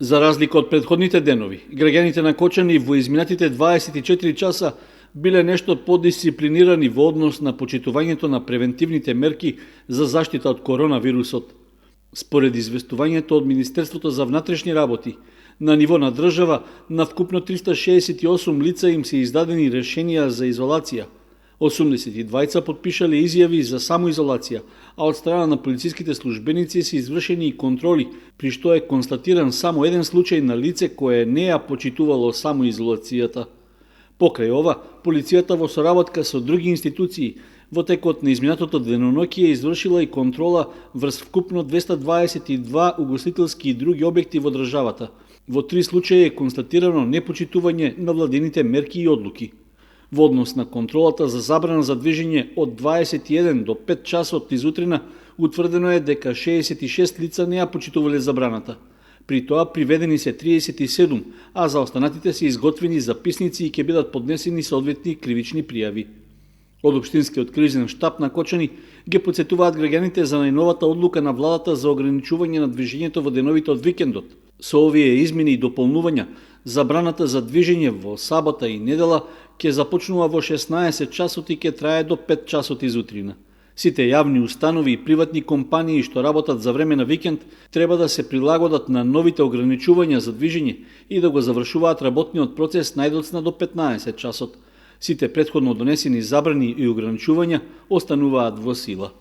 За разлика од претходните денови, граѓаните на Кочани во изминатите 24 часа биле нешто подисциплинирани во однос на почитувањето на превентивните мерки за заштита од коронавирусот. Според известувањето од Министерството за внатрешни работи, на ниво на држава, на вкупно 368 лица им се издадени решенија за изолација. 82 подпишале изјави за самоизолација, а од страна на полициските службеници се извршени и контроли, при што е констатиран само еден случај на лице кое не ја почитувало самоизолацијата. Покрај ова, полицијата во соработка со други институции во текот на изминатото деноноќие извршила и контрола врз вкупно 222 угостителски и други објекти во државата. Во 3 случаи е констатирано непочитување на владините мерки и одлуки. Во однос на контролата за забрана за движење од 21 до 5 часот изутрина, утврдено е дека 66 лица не ја почитувале забраната. При тоа приведени се 37, а за останатите се изготвени записници и ќе бидат поднесени соодветни кривични пријави. Од Општинскиот кризен штаб на Кочани ги потсетуваат граѓаните за најновата одлука на владата за ограничување на движењето во деновите од викендот. Со овие измени и дополнувања, забраната за движење во сабота и недела ќе започнува во 16 часот и ќе трае до 5 часот изутрина. Сите јавни установи и приватни компании што работат за време на викенд треба да се прилагодат на новите ограничувања за движење и да го завршуваат работниот процес најдоцна до 15 часот. Сите претходно донесени забрани и ограничувања остануваат во сила.